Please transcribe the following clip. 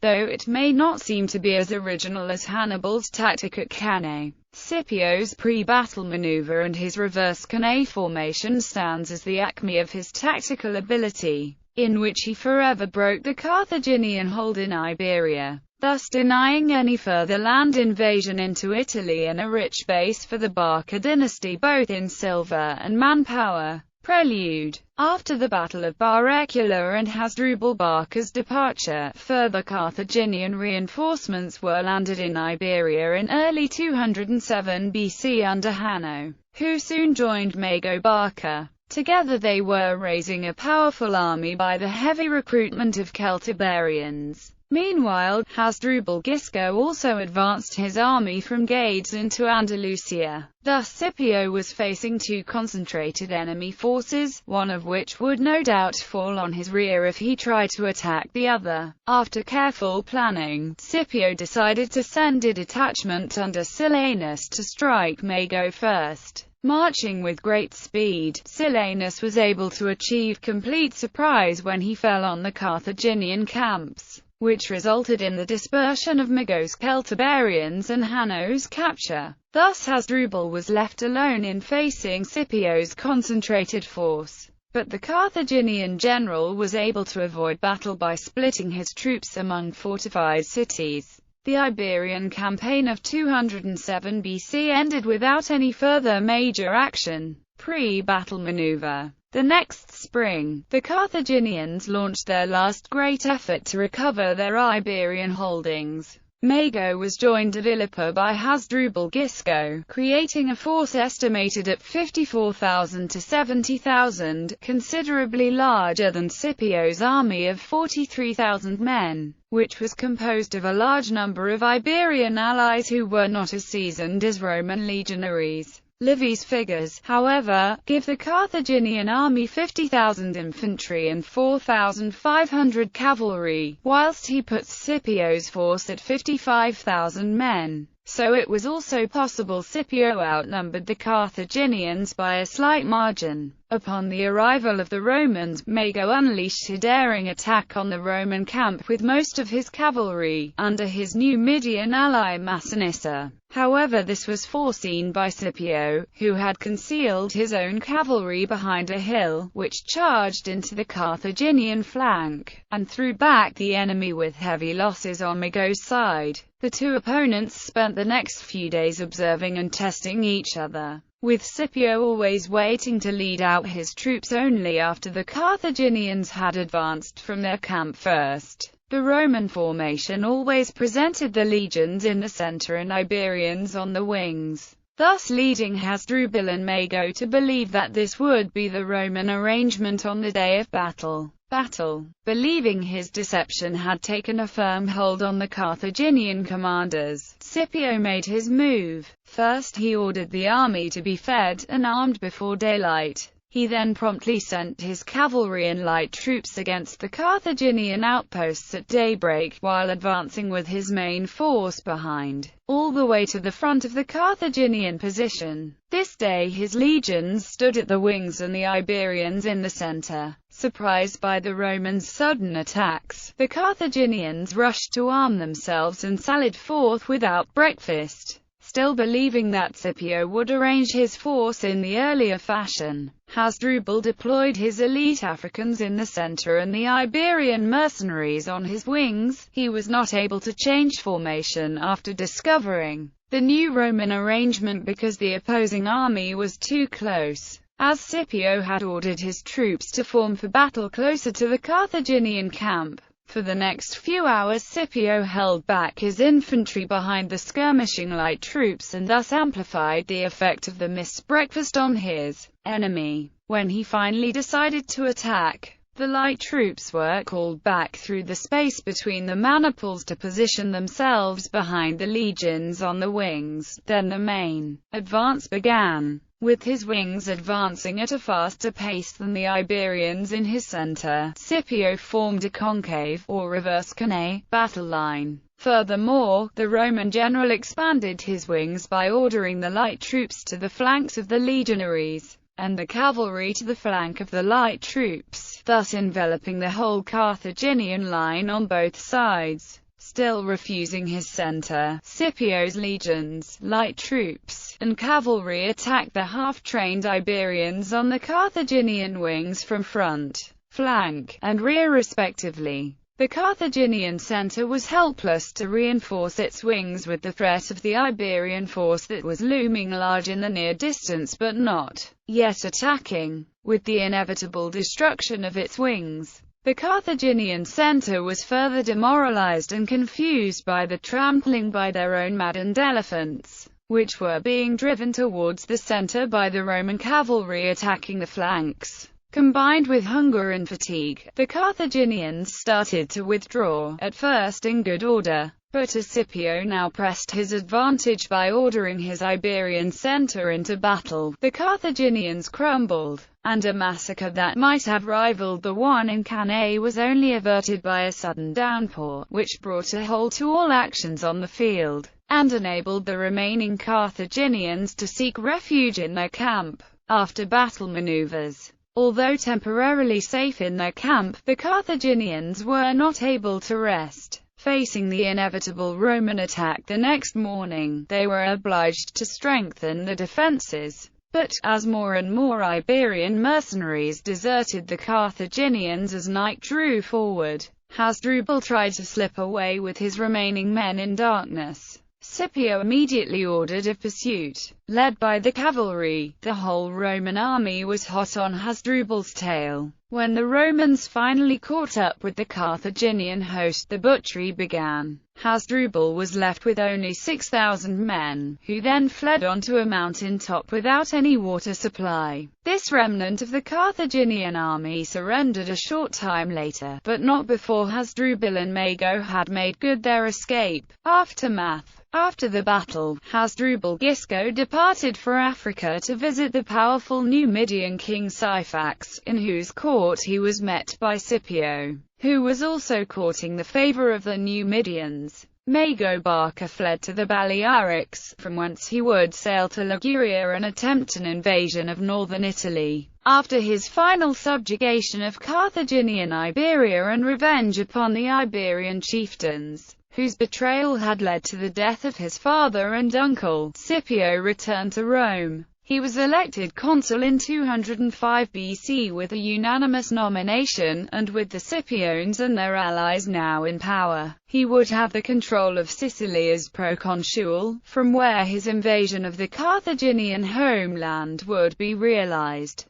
though it may not seem to be as original as Hannibal's tactic at Cannae. Scipio's pre-battle maneuver and his reverse Cannae formation stands as the acme of his tactical ability, in which he forever broke the Carthaginian hold in Iberia, thus denying any further land invasion into Italy and a rich base for the Barca dynasty both in silver and manpower. Prelude. After the Battle of Barrecula and Hasdrubal Barca's departure, further Carthaginian reinforcements were landed in Iberia in early 207 BC under Hanno, who soon joined Mago Barca. Together they were raising a powerful army by the heavy recruitment of Celtiberians. Meanwhile, Hasdrubal Gisco also advanced his army from Gades into Andalusia. Thus Scipio was facing two concentrated enemy forces, one of which would no doubt fall on his rear if he tried to attack the other. After careful planning, Scipio decided to send a detachment under Silanus to strike Mago first. Marching with great speed, Silanus was able to achieve complete surprise when he fell on the Carthaginian camps, which resulted in the dispersion of Mago's Celtiberians and Hanno's capture. Thus Hasdrubal was left alone in facing Scipio's concentrated force. But the Carthaginian general was able to avoid battle by splitting his troops among fortified cities. The Iberian campaign of 207 BC ended without any further major action. Pre-battle maneuver. The next spring, the Carthaginians launched their last great effort to recover their Iberian holdings. Mago was joined at Ilipa by Hasdrubal Gisco, creating a force estimated at 54,000 to 70,000, considerably larger than Scipio's army of 43,000 men, which was composed of a large number of Iberian allies who were not as seasoned as Roman legionaries. Livy's figures, however, give the Carthaginian army 50,000 infantry and 4,500 cavalry, whilst he puts Scipio's force at 55,000 men. So it was also possible Scipio outnumbered the Carthaginians by a slight margin. Upon the arrival of the Romans, Mago unleashed a daring attack on the Roman camp with most of his cavalry, under his new Median ally Massinissa. However, this was foreseen by Scipio, who had concealed his own cavalry behind a hill, which charged into the Carthaginian flank, and threw back the enemy with heavy losses on Mago's side. The two opponents spent the next few days observing and testing each other, with Scipio always waiting to lead out his troops only after the Carthaginians had advanced from their camp first. The Roman formation always presented the legions in the center and Iberians on the wings, thus leading Hasdrubal and Mago to believe that this would be the Roman arrangement on the day of battle. Believing his deception had taken a firm hold on the Carthaginian commanders, Scipio made his move. First he ordered the army to be fed and armed before daylight. He then promptly sent his cavalry and light troops against the Carthaginian outposts at daybreak, while advancing with his main force behind, all the way to the front of the Carthaginian position. This day his legions stood at the wings and the Iberians in the center. Surprised by the Romans' sudden attacks, the Carthaginians rushed to arm themselves and sallied forth without breakfast. Still believing that Scipio would arrange his force in the earlier fashion, Hasdrubal deployed his elite Africans in the center and the Iberian mercenaries on his wings. He was not able to change formation after discovering the new Roman arrangement because the opposing army was too close, as Scipio had ordered his troops to form for battle closer to the Carthaginian camp. For the next few hours Scipio held back his infantry behind the skirmishing light troops and thus amplified the effect of the missed breakfast on his enemy. When he finally decided to attack, the light troops were called back through the space between the maniples to position themselves behind the legions on the wings. Then the main advance began, with his wings advancing at a faster pace than the Iberians in his center. Scipio formed a concave, or reverse Cannae, battle line. Furthermore, the Roman general expanded his wings by ordering the light troops to the flanks of the legionaries, and the cavalry to the flank of the light troops, thus enveloping the whole Carthaginian line on both sides. Still refusing his center, Scipio's legions, light troops, and cavalry attacked the half-trained Iberians on the Carthaginian wings from front, flank, and rear respectively. The Carthaginian center was helpless to reinforce its wings with the threat of the Iberian force that was looming large in the near distance but not yet attacking. With the inevitable destruction of its wings, the Carthaginian center was further demoralized and confused by the trampling by their own maddened elephants, which were being driven towards the center by the Roman cavalry attacking the flanks. Combined with hunger and fatigue, the Carthaginians started to withdraw, at first in good order. But as Scipio now pressed his advantage by ordering his Iberian center into battle, the Carthaginians crumbled, and a massacre that might have rivaled the one in Cannae was only averted by a sudden downpour, which brought a halt to all actions on the field, and enabled the remaining Carthaginians to seek refuge in their camp. After battle maneuvers, although temporarily safe in their camp, the Carthaginians were not able to rest. Facing the inevitable Roman attack the next morning, they were obliged to strengthen the defenses. But, as more and more Iberian mercenaries deserted the Carthaginians as night drew forward, Hasdrubal tried to slip away with his remaining men in darkness. Scipio immediately ordered a pursuit, led by the cavalry. The whole Roman army was hot on Hasdrubal's tail. When the Romans finally caught up with the Carthaginian host, the butchery began. Hasdrubal was left with only 6,000 men, who then fled onto a mountain top without any water supply. This remnant of the Carthaginian army surrendered a short time later, but not before Hasdrubal and Mago had made good their escape. Aftermath. After the battle, Hasdrubal Gisco departed for Africa to visit the powerful Numidian king Syphax, in whose court he was met by Scipio, who was also courting the favor of the Numidians. Mago Barca fled to the Balearics, from whence he would sail to Liguria and attempt an invasion of northern Italy. After his final subjugation of Carthaginian Iberia and revenge upon the Iberian chieftains, whose betrayal had led to the death of his father and uncle, Scipio returned to Rome. He was elected consul in 205 BC with a unanimous nomination, and with the Scipiones and their allies now in power, he would have the control of Sicily as proconsul, from where his invasion of the Carthaginian homeland would be realized.